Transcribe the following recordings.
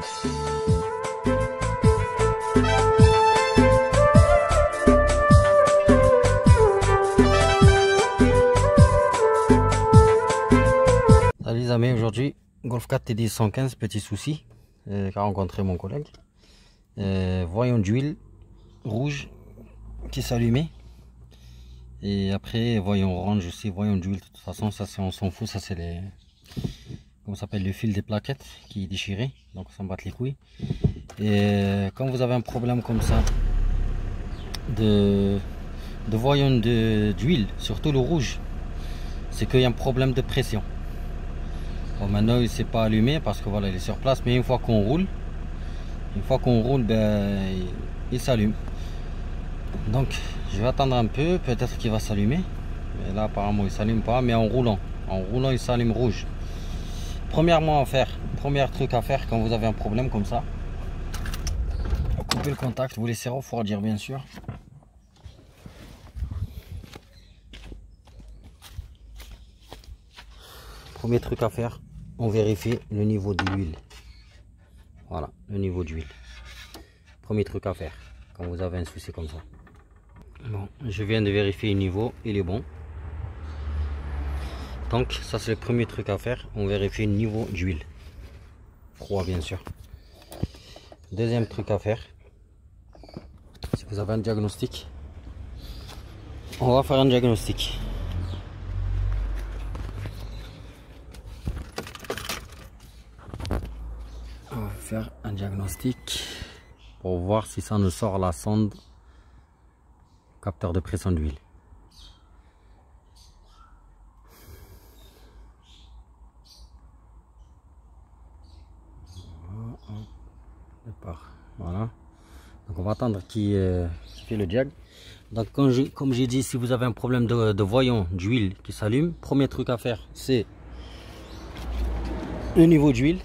Salut les amis, aujourd'hui Golf 4 TD 115, petit souci qu'a rencontré mon collègue. Voyant d'huile rouge qui s'allumait, et après voyant orange aussi, voyant d'huile. De toute façon ça on s'en fout, ça c'est les, comment ça s'appelle, le fil des plaquettes qui est déchiré, donc ça me bat les couilles. Et quand vous avez un problème comme ça de voyant d'huile, surtout le rouge, c'est qu'il y a un problème de pression. Bon, maintenant il ne s'est pas allumé parce que voilà, il est sur place, mais une fois qu'on roule, ben, il s'allume. Donc je vais attendre un peu, peut-être qu'il va s'allumer. Mais là apparemment il s'allume pas, mais en roulant il s'allume rouge. Premier truc à faire quand vous avez un problème comme ça, coupez le contact, vous laissez refroidir bien sûr. Premier truc à faire, on vérifie le niveau de l'huile. Voilà, le niveau d'huile. Premier truc à faire quand vous avez un souci comme ça. Bon, je viens de vérifier le niveau, il est bon. Donc ça c'est le premier truc à faire, on vérifie le niveau d'huile. Froid bien sûr. Deuxième truc à faire, si vous avez un diagnostic, on va faire un diagnostic. On va faire un diagnostic pour voir si ça nous sort la sonde capteur de pression d'huile. Voilà. Donc on va attendre qu'il fait le diag. Donc comme j'ai dit, si vous avez un problème de voyant d'huile qui s'allume, premier truc à faire c'est le niveau d'huile.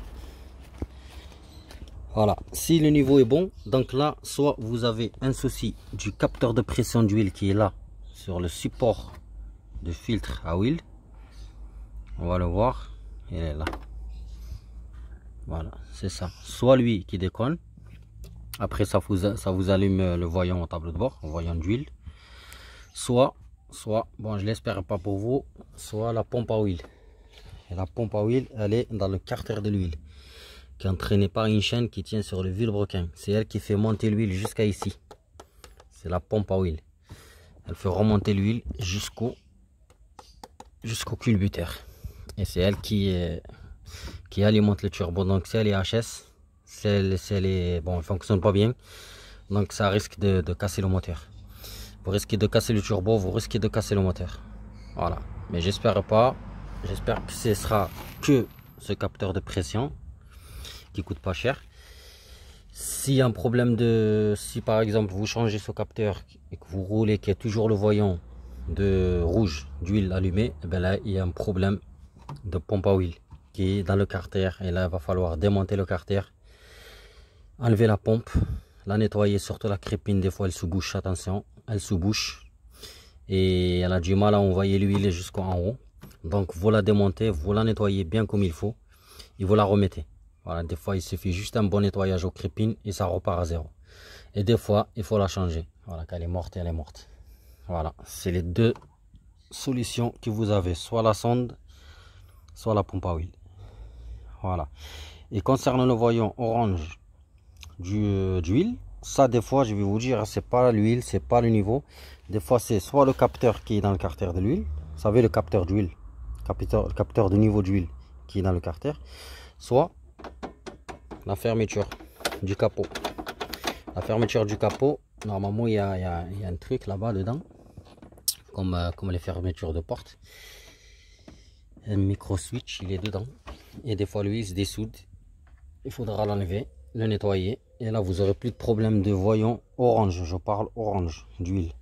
Voilà, si le niveau est bon, donc là, soit vous avez un souci du capteur de pression d'huile qui est là, sur le support de filtre à huile. On va le voir, il est là. Voilà, c'est ça. Soit lui qui déconne, après ça vous allume le voyant au tableau de bord, le voyant d'huile. Soit, bon je l'espère pas pour vous, soit la pompe à huile. Et la pompe à huile, elle est dans le carter de l'huile, qui est entraîné par une chaîne qui tient sur le vilebrequin. C'est elle qui fait monter l'huile jusqu'à ici. C'est la pompe à huile. Elle fait remonter l'huile jusqu'au culbuteur. Et c'est elle qui alimente le turbo. Donc si elle est HS, si elle est, bon, elle fonctionne pas bien, donc ça risque de casser le moteur. Vous risquez de casser le turbo, vous risquez de casser le moteur. Voilà. Mais j'espère pas. J'espère que ce sera que ce capteur de pression qui coûte pas cher. S'il y a un problème si par exemple vous changez ce capteur et que vous roulez, qu'il y a toujours le voyant de rouge d'huile allumé, et bien là il y a un problème de pompe à huile qui est dans le carter, et là il va falloir démonter le carter, enlever la pompe, la nettoyer, surtout la crépine, des fois elle se bouche, attention, elle se bouche et elle a du mal à envoyer l'huile jusqu'en haut. Donc vous la démontez, vous la nettoyez bien comme il faut et vous la remettez. Voilà, des fois il suffit juste un bon nettoyage aux crépines et ça repart à zéro. Et des fois il faut la changer. Voilà, qu'elle est morte, elle est morte. Voilà, c'est les deux solutions que vous avez, soit la sonde, soit la pompe à huile. Voilà. Et concernant le voyant orange d'huile, ça des fois je vais vous dire, c'est pas l'huile, c'est pas le niveau. Des fois c'est soit le capteur qui est dans le carter de l'huile, vous savez le capteur d'huile, capteur de niveau d'huile qui est dans le carter, soit la fermeture du capot. La fermeture du capot, normalement il y a un truc là-bas dedans, comme les fermetures de porte. Un micro switch, il est dedans. Et des fois l'huile se dessoude. Il faudra l'enlever, le nettoyer. Et là vous aurez plus de problème de voyant orange. Je parle orange d'huile.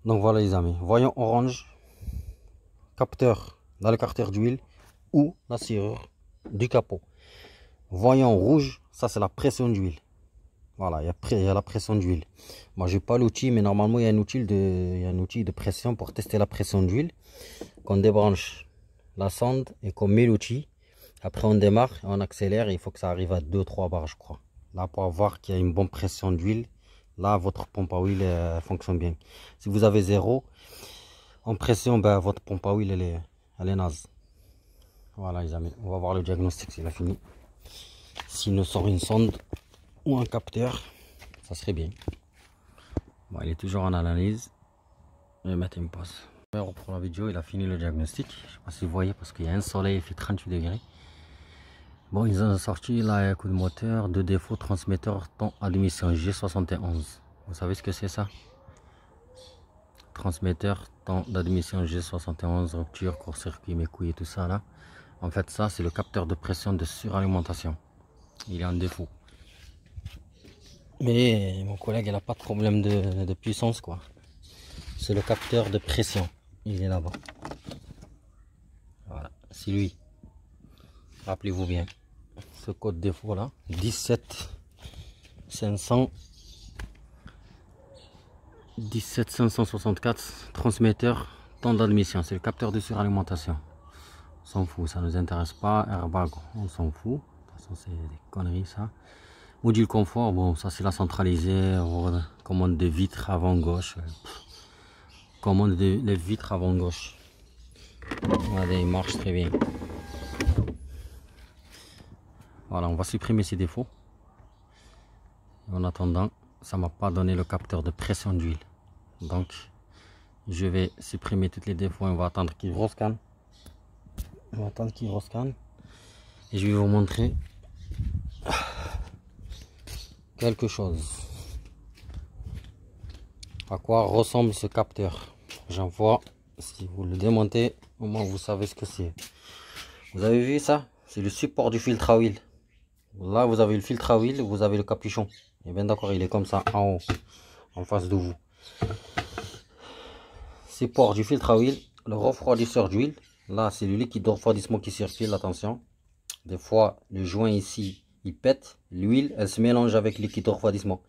Donc voilà les amis. Voyant orange, capteur dans le carter d'huile ou la serrure du capot. Voyant rouge, ça c'est la pression d'huile. Voilà, il y a la pression d'huile. Moi j'ai pas l'outil, mais normalement il y a un outil de pression pour tester la pression d'huile. Qu'on débranche la sonde et qu'on met l'outil Après on démarre, on accélère, il faut que ça arrive à 2-3 bars je crois. Là pour voir qu'il y a une bonne pression d'huile, là votre pompe à huile fonctionne bien. Si vous avez 0 en pression, ben, votre pompe à huile elle est naze. Voilà les amis, on va voir le diagnostic s'il a fini. S'il nous sort une sonde ou un capteur, ça serait bien. Bon, il est toujours en analyse. Je vais mettre une pause. On reprend la vidéo, il a fini le diagnostic. Je ne sais pas si vous voyez parce qu'il y a un soleil, il fait 38 degrés. Bon, ils ont sorti là un coup de moteur, 2 défauts, transmetteur, temps admission G71. Vous savez ce que c'est ça? Transmetteur, temps d'admission G71, rupture, court-circuit, mes couilles et tout ça là. En fait, ça c'est le capteur de pression de suralimentation. Il est en défaut. Mais mon collègue, il n'a pas de problème de puissance quoi. C'est le capteur de pression. Il est là-bas. Voilà, c'est lui. Rappelez-vous bien. Ce code défaut là, 17564, transmetteur, temps d'admission. C'est le capteur de suralimentation. On s'en fout, ça nous intéresse pas. Airbag, on s'en fout. De toute façon, c'est des conneries ça. Module confort, bon, ça c'est la centralisée. Commande de vitres avant gauche. Commande de les vitres avant gauche. Regardez, il marche très bien. Voilà, on va supprimer ces défauts. En attendant, ça m'a pas donné le capteur de pression d'huile. Donc, je vais supprimer tous les défauts. On va attendre qu'il rescanne. On va attendre qu'il rescanne. Et je vais vous montrer quelque chose. À quoi ressemble ce capteur? J'envoie, si vous le démontez, au moins vous savez ce que c'est. Vous avez vu ça? C'est le support du filtre à huile. Là, vous avez le filtre à huile, vous avez le capuchon. Et bien d'accord, il est comme ça, en haut, en face de vous. Support du filtre à huile, le refroidisseur d'huile. Là, c'est le liquide de refroidissement qui circule, attention. Des fois, le joint ici, il pète. L'huile, elle se mélange avec le liquide de refroidissement.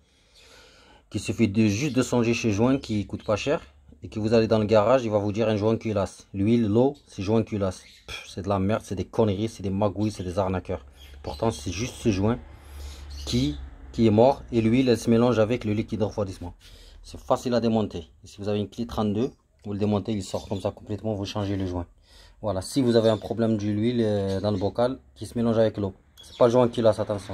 Il suffit juste de changer chez joint qui coûte pas cher. Et que vous allez dans le garage, il va vous dire un joint culasse. L'huile, l'eau, c'est joint culasse. C'est de la merde, c'est des conneries, c'est des magouilles, c'est des arnaqueurs. Pourtant, c'est juste ce joint qui est mort et l'huile, elle se mélange avec le liquide de refroidissement. C'est facile à démonter. Et si vous avez une clé 32, vous le démontez, il sort comme ça complètement, vous changez le joint. Voilà, si vous avez un problème de l'huile dans le bocal qui se mélange avec l'eau, c'est pas le joint culasse, attention.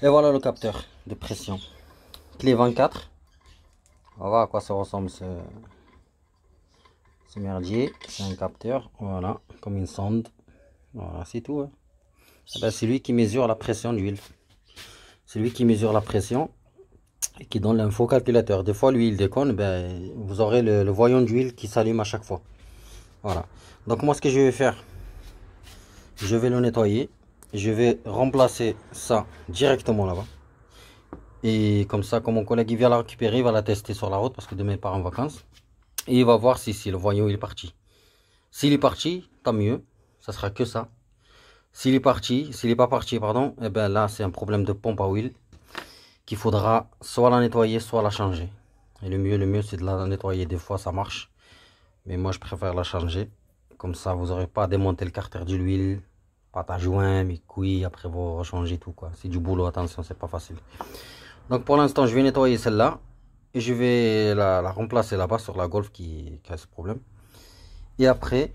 Et voilà le capteur de pression. Clé 24. On va voir à quoi ça ressemble ce merdier. C'est un capteur, voilà, comme une sonde. Voilà, c'est tout. Hein. Ben, c'est lui qui mesure la pression d'huile. C'est lui qui mesure la pression et qui donne l'info calculateur. Des fois, lui, il déconne, ben, vous aurez le voyant d'huile qui s'allume à chaque fois. Voilà. Donc moi, ce que je vais faire, je vais le nettoyer. Je vais remplacer ça directement là-bas. Et comme ça, quand mon collègue il vient la récupérer, il va la tester sur la route parce que demain il part en vacances. Et il va voir si le voyant il est parti. S'il est parti, tant mieux. Ça sera que ça. S'il est parti, s'il n'est pas parti, pardon, et bien là c'est un problème de pompe à huile qu'il faudra soit la nettoyer, soit la changer. Et le mieux c'est de la nettoyer. Des fois ça marche, mais moi je préfère la changer. Comme ça vous n'aurez pas à démonter le carter de l'huile, pâte à joint, mes couilles, après vous rechanger tout quoi. C'est du boulot, attention, c'est pas facile. Donc pour l'instant je vais nettoyer celle-là et je vais la remplacer là-bas sur la Golf qui a ce problème. Et après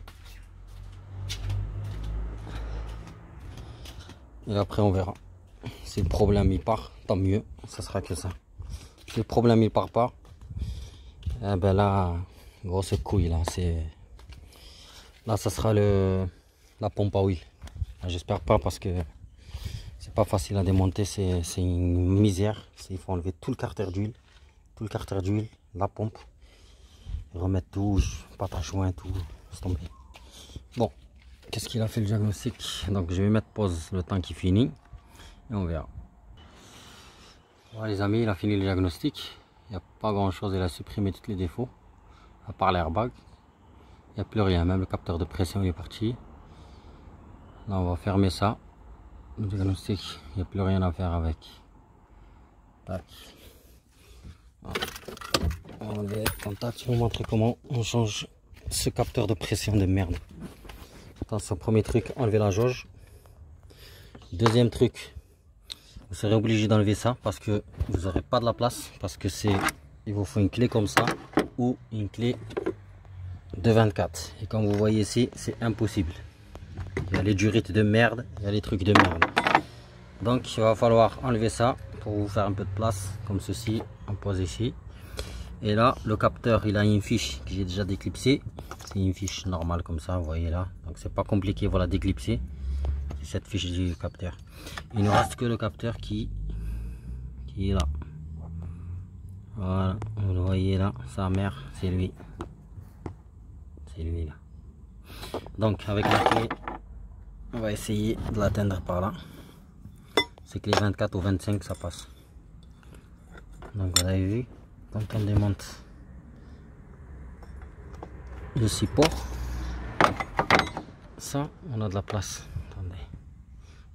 on verra. Si le problème il part, tant mieux, ça sera que ça. Si le problème il part pas, eh ben là, grosse couille là, là ça sera la pompe à huile. J'espère pas parce que c'est pas facile à démonter, c'est une misère. Il faut enlever tout le carter d'huile, la pompe, remettre tout, pâte à joint, tout, c'est tombé. Bon, qu'est-ce qu'il a fait le diagnostic? Donc je vais mettre pause le temps qu'il finit et on verra. Voilà les amis, il a fini le diagnostic. Il n'y a pas grand chose, il a supprimé tous les défauts, à part l'airbag. Il n'y a plus rien, même le capteur de pression il est parti. Là on va fermer ça. Le diagnostic, il n'y a plus rien à faire avec. Tac. On va enlever le contact, je vais vous montrer comment on change ce capteur de pression de merde. Attention, premier truc, enlever la jauge. Deuxième truc, vous serez obligé d'enlever ça parce que vous n'aurez pas de la place, parce que il vous faut une clé comme ça ou une clé de 24. Et comme vous voyez ici, c'est impossible. Il y a les durites de merde, il y a les trucs de merde. Donc il va falloir enlever ça pour vous faire un peu de place, comme ceci. On pose ici. Et là, le capteur, il a une fiche que j'ai déjà déclipsée. C'est une fiche normale comme ça, vous voyez là. Donc c'est pas compliqué, voilà, déclipser. C'est cette fiche du capteur. Il ne reste que le capteur qui est là. Voilà, vous le voyez là, sa mère, c'est lui. C'est lui là. Donc avec la clé, on va essayer de l'atteindre par là. C'est que les 24 ou 25 ça passe. Donc vous avez vu, quand on démonte le support, ça on a de la place. Attendez.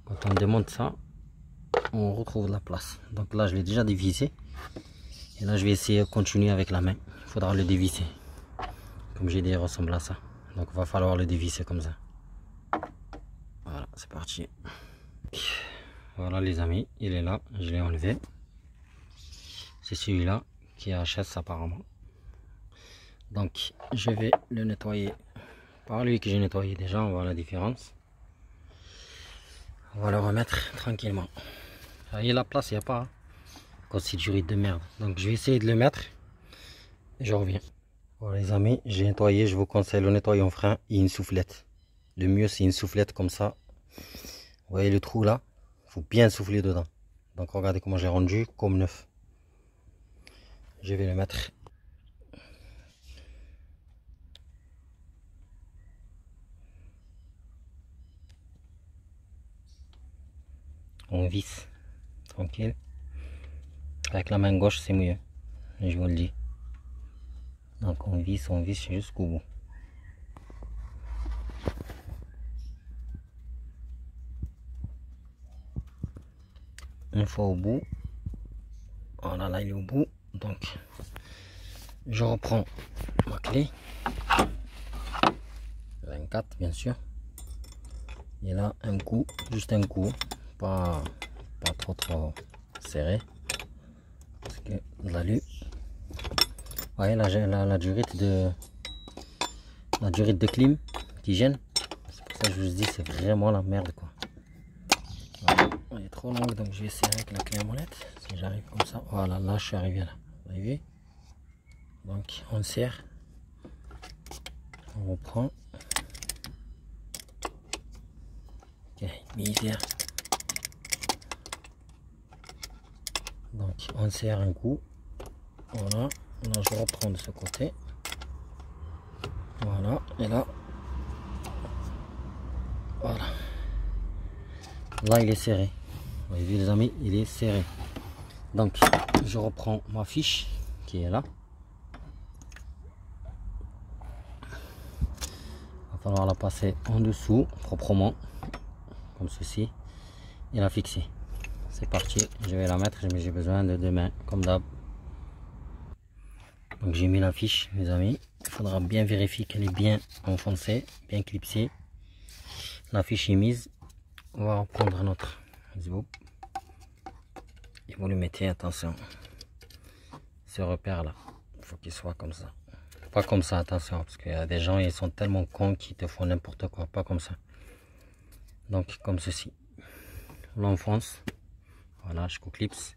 Quand on démonte ça, on retrouve de la place. Donc là je l'ai déjà dévissé. Et là je vais essayer de continuer avec la main. Il faudra le dévisser. Comme j'ai dit, il ressemble à ça. Donc il va falloir le dévisser comme ça. Voilà, c'est parti. Voilà les amis, il est là, je l'ai enlevé. C'est celui-là qui est HS apparemment. Donc je vais le nettoyer par lui que j'ai nettoyé déjà, on voit la différence. On va le remettre tranquillement. Vous voyez la place, il n'y a pas. Hein. Constitué de merde. Donc je vais essayer de le mettre et je reviens. Voilà les amis, j'ai nettoyé, je vous conseille le nettoyer en frein et une soufflette. Le mieux c'est une soufflette comme ça. Vous voyez le trou là, il faut bien souffler dedans. Donc regardez comment j'ai rendu comme neuf. Je vais le mettre. On visse tranquille. Avec la main gauche c'est mieux, je vous le dis. Donc on visse jusqu'au bout. Une fois au bout, voilà, là il est au bout. Donc je reprends ma clé 24 bien sûr. Et là un coup, juste un coup, pas trop serré. Parce que la lu. Voyez la durite de clim qui gêne. C'est pour ça que je vous dis c'est vraiment la merde quoi. Voilà. Elle est trop longue donc je vais essayer avec la clé à molette. Si j'arrive comme ça. Voilà, là je suis arrivé là. Vous avez vu? Donc on serre. On reprend. Ok, misère. Donc on serre un coup. Voilà. Là je reprends de ce côté. Voilà. Et là. Voilà. Là il est serré. Vous avez vu les amis, il est serré. Donc je reprends ma fiche qui est là. Il va falloir la passer en dessous proprement. Comme ceci. Et la fixer. C'est parti. Je vais la mettre, mais j'ai besoin de deux mains comme d'hab. Donc j'ai mis la fiche mes amis. Il faudra bien vérifier qu'elle est bien enfoncée, bien clipsée. La fiche est mise. On va reprendre notre zip. Et vous le mettez, attention. Ce repère là, il faut qu'il soit comme ça. Pas comme ça, attention, parce qu'il y a des gens, ils sont tellement cons qu'ils te font n'importe quoi. Pas comme ça. Donc comme ceci. On l'enfonce. Voilà, jusqu'au clips.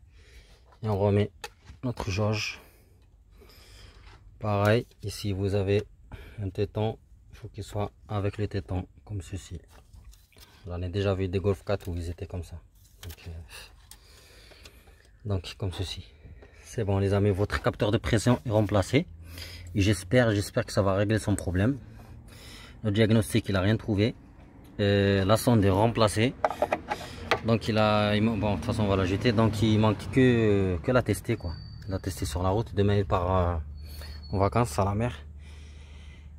Et on remet notre jauge. Pareil, ici vous avez un téton. Il faut qu'il soit avec le téton, comme ceci. J'en ai déjà vu des Golf 4 où ils étaient comme ça. Donc comme ceci. C'est bon les amis, votre capteur de pression est remplacé. Et j'espère que ça va régler son problème. Le diagnostic, il n'a rien trouvé. La sonde est remplacée. Donc bon, de toute façon on va la jeter. Donc il manque que la tester quoi. La tester sur la route. Demain il part en vacances à la mer.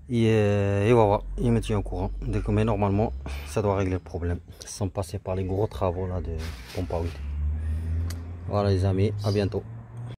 Et voilà, il me tient au courant. Mais normalement ça doit régler le problème. Sans passer par les gros travaux là de pompe à huile. Voilà les amis, à bientôt.